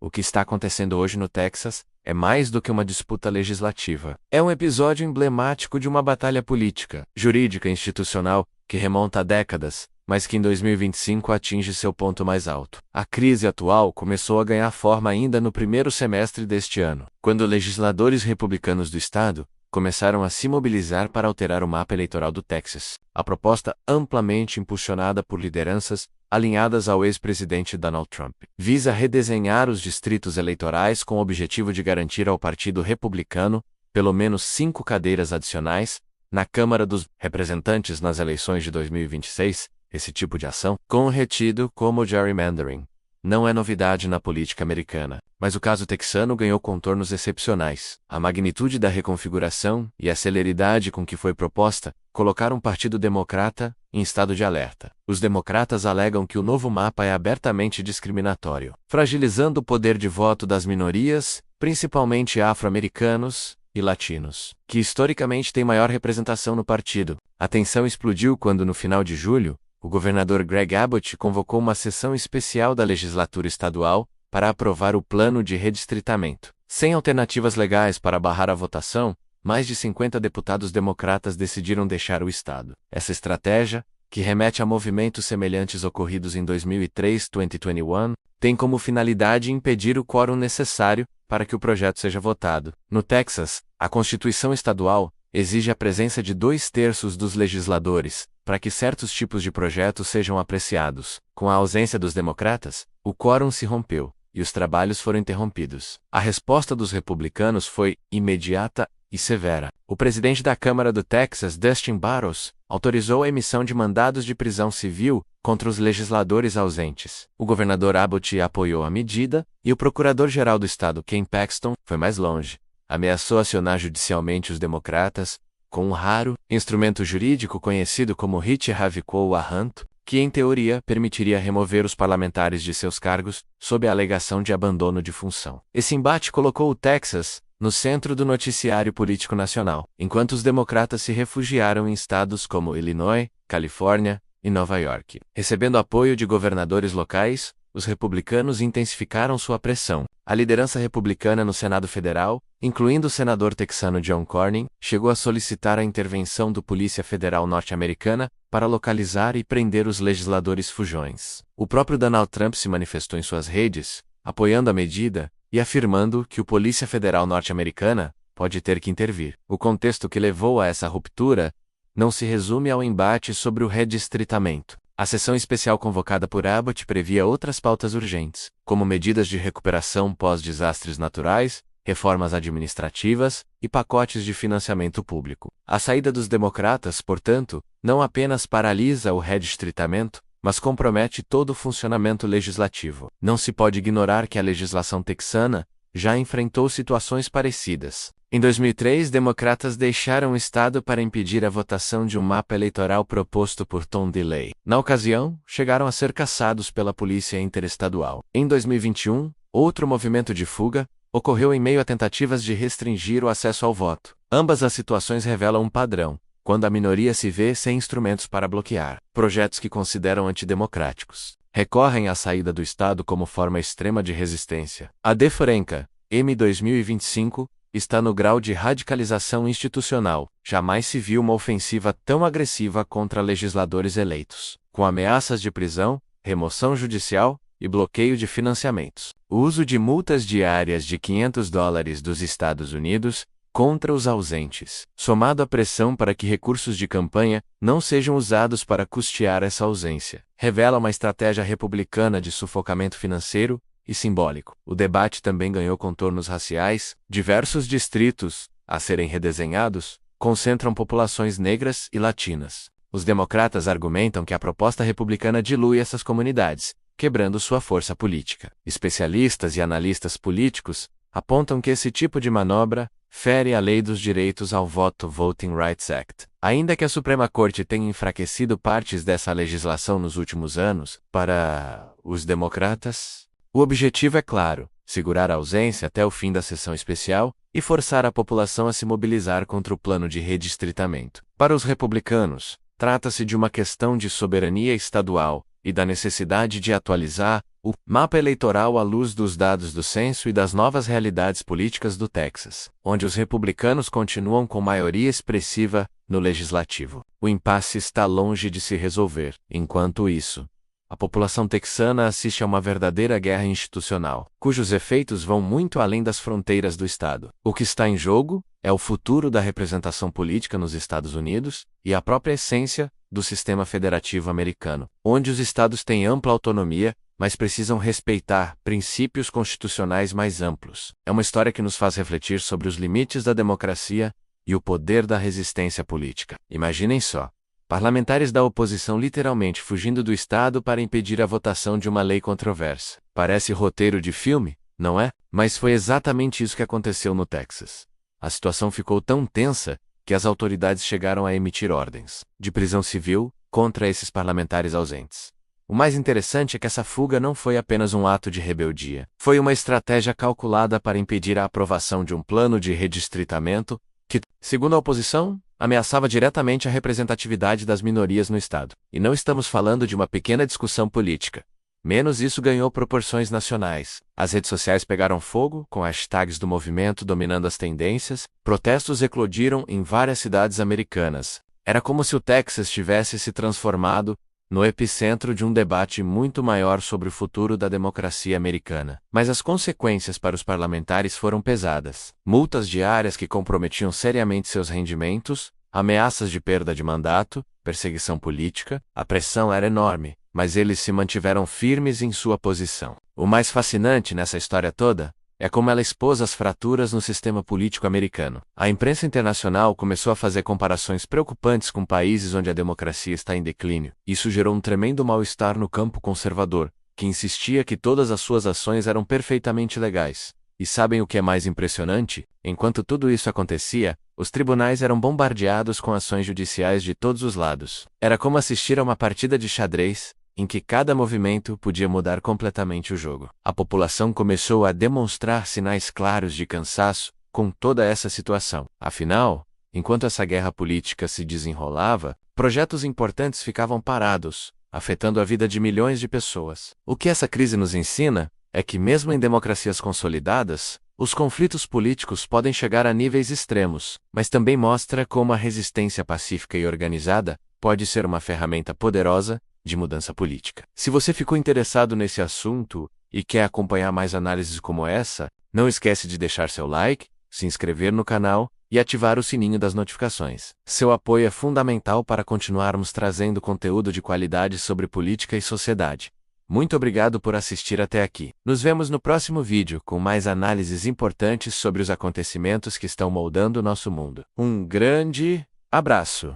O que está acontecendo hoje no Texas é mais do que uma disputa legislativa. É um episódio emblemático de uma batalha política, jurídica e institucional que remonta a décadas, mas que em 2025 atinge seu ponto mais alto. A crise atual começou a ganhar forma ainda no primeiro semestre deste ano, quando legisladores republicanos do estado começaram a se mobilizar para alterar o mapa eleitoral do Texas. A proposta, amplamente impulsionada por lideranças alinhadas ao ex-presidente Donald Trump, visa redesenhar os distritos eleitorais com o objetivo de garantir ao Partido Republicano pelo menos 5 cadeiras adicionais na Câmara dos Representantes nas eleições de 2026. Esse tipo de ação, conhecido como gerrymandering, não é novidade na política americana, mas o caso texano ganhou contornos excepcionais. A magnitude da reconfiguração e a celeridade com que foi proposta colocaram o Partido Democrata em estado de alerta. Os democratas alegam que o novo mapa é abertamente discriminatório, fragilizando o poder de voto das minorias, principalmente afro-americanos e latinos, que historicamente têm maior representação no partido. A tensão explodiu quando, no final de julho, o governador Greg Abbott convocou uma sessão especial da legislatura estadual para aprovar o plano de redistritamento. Sem alternativas legais para barrar a votação, mais de 50 deputados democratas decidiram deixar o estado. Essa estratégia, que remete a movimentos semelhantes ocorridos em 2003-2021, tem como finalidade impedir o quórum necessário para que o projeto seja votado. No Texas, a Constituição estadual exige a presença de 2/3 dos legisladores para que certos tipos de projetos sejam apreciados. Com a ausência dos democratas, o quórum se rompeu e os trabalhos foram interrompidos. A resposta dos republicanos foi imediata e severa. O presidente da Câmara do Texas, Dustin Barros, autorizou a emissão de mandados de prisão civil contra os legisladores ausentes. O governador Abbott apoiou a medida e o procurador-geral do estado, Ken Paxton, foi mais longe. Ameaçou acionar judicialmente os democratas com um raro instrumento jurídico conhecido como writ habeas corpus, que em teoria permitiria remover os parlamentares de seus cargos sob a alegação de abandono de função. Esse embate colocou o Texas no centro do noticiário político nacional, enquanto os democratas se refugiaram em estados como Illinois, Califórnia e Nova York. Recebendo apoio de governadores locais, os republicanos intensificaram sua pressão. A liderança republicana no Senado Federal, incluindo o senador texano John Cornyn, chegou a solicitar a intervenção do Polícia Federal norte-americana para localizar e prender os legisladores fujões. O próprio Donald Trump se manifestou em suas redes, apoiando a medida e afirmando que o Polícia Federal norte-americana pode ter que intervir. O contexto que levou a essa ruptura não se resume ao embate sobre o redistritamento. A sessão especial convocada por Abbott previa outras pautas urgentes, como medidas de recuperação pós-desastres naturais, reformas administrativas e pacotes de financiamento público. A saída dos democratas, portanto, não apenas paralisa o redistritamento, mas compromete todo o funcionamento legislativo. Não se pode ignorar que a legislação texana já enfrentou situações parecidas. Em 2003, democratas deixaram o estado para impedir a votação de um mapa eleitoral proposto por Tom DeLay. Na ocasião, chegaram a ser caçados pela polícia interestadual. Em 2021, outro movimento de fuga ocorreu em meio a tentativas de restringir o acesso ao voto. Ambas as situações revelam um padrão, quando a minoria se vê sem instrumentos para bloquear projetos que consideram antidemocráticos. Recorrem à saída do estado como forma extrema de resistência. A DeFranca, M. 2025, está no grau de radicalização institucional. Jamais se viu uma ofensiva tão agressiva contra legisladores eleitos, com ameaças de prisão, remoção judicial e bloqueio de financiamentos. O uso de multas diárias de $500 dos Estados Unidos contra os ausentes, somado à pressão para que recursos de campanha não sejam usados para custear essa ausência, revela uma estratégia republicana de sufocamento financeiro e simbólico. O debate também ganhou contornos raciais. Diversos distritos, a serem redesenhados, concentram populações negras e latinas. Os democratas argumentam que a proposta republicana dilui essas comunidades, quebrando sua força política. Especialistas e analistas políticos apontam que esse tipo de manobra fere a lei dos direitos ao voto Voting Rights Act. Ainda que a Suprema Corte tenha enfraquecido partes dessa legislação nos últimos anos, para os democratas, o objetivo é claro: segurar a ausência até o fim da sessão especial e forçar a população a se mobilizar contra o plano de redistritamento. Para os republicanos, trata-se de uma questão de soberania estadual e da necessidade de atualizar O mapa eleitoral à luz dos dados do censo e das novas realidades políticas do Texas, onde os republicanos continuam com maioria expressiva no legislativo. O impasse está longe de se resolver. Enquanto isso, a população texana assiste a uma verdadeira guerra institucional, cujos efeitos vão muito além das fronteiras do estado. O que está em jogo é o futuro da representação política nos Estados Unidos e a própria essência do sistema federativo americano, onde os estados têm ampla autonomia, mas precisam respeitar princípios constitucionais mais amplos. É uma história que nos faz refletir sobre os limites da democracia e o poder da resistência política. Imaginem só. Parlamentares da oposição literalmente fugindo do Estado para impedir a votação de uma lei controversa. Parece roteiro de filme, não é? Mas foi exatamente isso que aconteceu no Texas. A situação ficou tão tensa que as autoridades chegaram a emitir ordens de prisão civil contra esses parlamentares ausentes. O mais interessante é que essa fuga não foi apenas um ato de rebeldia. Foi uma estratégia calculada para impedir a aprovação de um plano de redistritamento que, segundo a oposição, ameaçava diretamente a representatividade das minorias no Estado. E não estamos falando de uma pequena discussão política. Menos isso ganhou proporções nacionais. As redes sociais pegaram fogo, com hashtags do movimento dominando as tendências, protestos eclodiram em várias cidades americanas. Era como se o Texas tivesse se transformado no epicentro de um debate muito maior sobre o futuro da democracia americana. Mas as consequências para os parlamentares foram pesadas. Multas diárias que comprometiam seriamente seus rendimentos, ameaças de perda de mandato, perseguição política. A pressão era enorme, mas eles se mantiveram firmes em sua posição. O mais fascinante nessa história toda é como ela expôs as fraturas no sistema político americano. A imprensa internacional começou a fazer comparações preocupantes com países onde a democracia está em declínio. Isso gerou um tremendo mal-estar no campo conservador, que insistia que todas as suas ações eram perfeitamente legais. E sabem o que é mais impressionante? Enquanto tudo isso acontecia, os tribunais eram bombardeados com ações judiciais de todos os lados. Era como assistir a uma partida de xadrez, em que cada movimento podia mudar completamente o jogo. A população começou a demonstrar sinais claros de cansaço com toda essa situação. Afinal, enquanto essa guerra política se desenrolava, projetos importantes ficavam parados, afetando a vida de milhões de pessoas. O que essa crise nos ensina é que, mesmo em democracias consolidadas, os conflitos políticos podem chegar a níveis extremos, mas também mostra como a resistência pacífica e organizada pode ser uma ferramenta poderosa de mudança política. Se você ficou interessado nesse assunto e quer acompanhar mais análises como essa, não esquece de deixar seu like, se inscrever no canal e ativar o sininho das notificações. Seu apoio é fundamental para continuarmos trazendo conteúdo de qualidade sobre política e sociedade. Muito obrigado por assistir até aqui. Nos vemos no próximo vídeo com mais análises importantes sobre os acontecimentos que estão moldando o nosso mundo. Um grande abraço.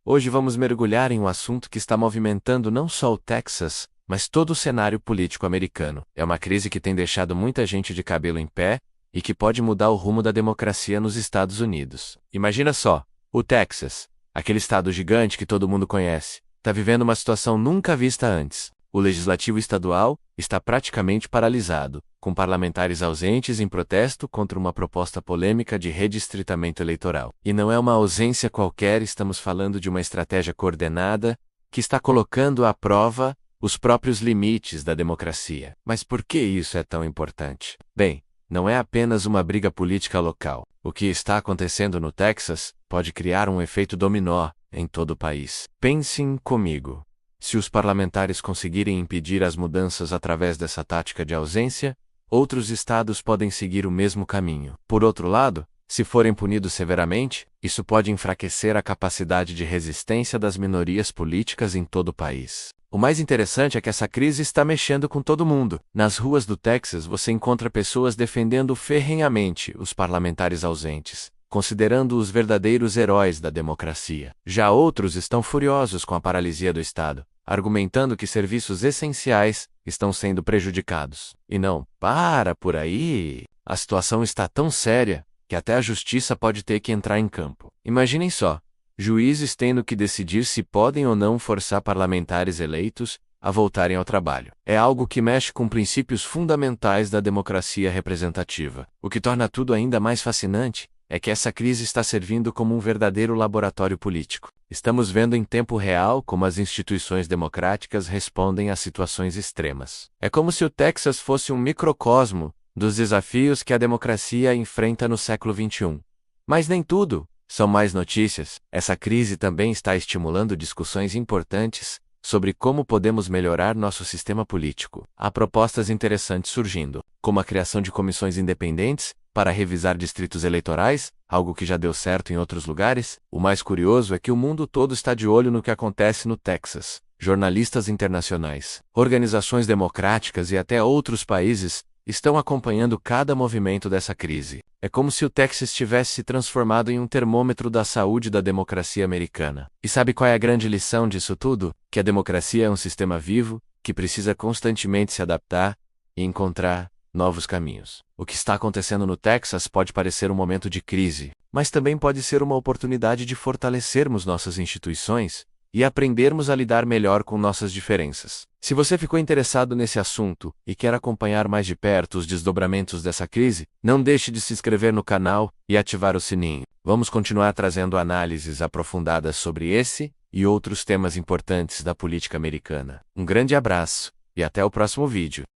Hoje vamos mergulhar em um assunto que está movimentando não só o Texas, mas todo o cenário político americano. É uma crise que tem deixado muita gente de cabelo em pé e que pode mudar o rumo da democracia nos Estados Unidos. Imagina só, o Texas, aquele estado gigante que todo mundo conhece, está vivendo uma situação nunca vista antes. O legislativo estadual está praticamente paralisado, com parlamentares ausentes em protesto contra uma proposta polêmica de redistritamento eleitoral. E não é uma ausência qualquer, estamos falando de uma estratégia coordenada que está colocando à prova os próprios limites da democracia. Mas por que isso é tão importante? Bem, não é apenas uma briga política local. O que está acontecendo no Texas pode criar um efeito dominó em todo o país. Pensem comigo. Se os parlamentares conseguirem impedir as mudanças através dessa tática de ausência, outros estados podem seguir o mesmo caminho. Por outro lado, se forem punidos severamente, isso pode enfraquecer a capacidade de resistência das minorias políticas em todo o país. O mais interessante é que essa crise está mexendo com todo mundo. Nas ruas do Texas você encontra pessoas defendendo ferrenhamente os parlamentares ausentes, considerando-os verdadeiros heróis da democracia. Já outros estão furiosos com a paralisia do Estado, argumentando que serviços essenciais estão sendo prejudicados. E não para por aí. A situação está tão séria que até a justiça pode ter que entrar em campo. Imaginem só, juízes tendo que decidir se podem ou não forçar parlamentares eleitos a voltarem ao trabalho. É algo que mexe com princípios fundamentais da democracia representativa. O que torna tudo ainda mais fascinante é que essa crise está servindo como um verdadeiro laboratório político. Estamos vendo em tempo real como as instituições democráticas respondem a situações extremas. É como se o Texas fosse um microcosmo dos desafios que a democracia enfrenta no século XXI. Mas nem tudo são mais notícias. Essa crise também está estimulando discussões importantes sobre como podemos melhorar nosso sistema político. Há propostas interessantes surgindo, como a criação de comissões independentes para revisar distritos eleitorais, algo que já deu certo em outros lugares. O mais curioso é que o mundo todo está de olho no que acontece no Texas. Jornalistas internacionais, organizações democráticas e até outros países estão acompanhando cada movimento dessa crise. É como se o Texas tivesse se transformado em um termômetro da saúde da democracia americana. E sabe qual é a grande lição disso tudo? Que a democracia é um sistema vivo, que precisa constantemente se adaptar e encontrar novos caminhos. O que está acontecendo no Texas pode parecer um momento de crise, mas também pode ser uma oportunidade de fortalecermos nossas instituições e aprendermos a lidar melhor com nossas diferenças. Se você ficou interessado nesse assunto e quer acompanhar mais de perto os desdobramentos dessa crise, não deixe de se inscrever no canal e ativar o sininho. Vamos continuar trazendo análises aprofundadas sobre esse e outros temas importantes da política americana. Um grande abraço e até o próximo vídeo.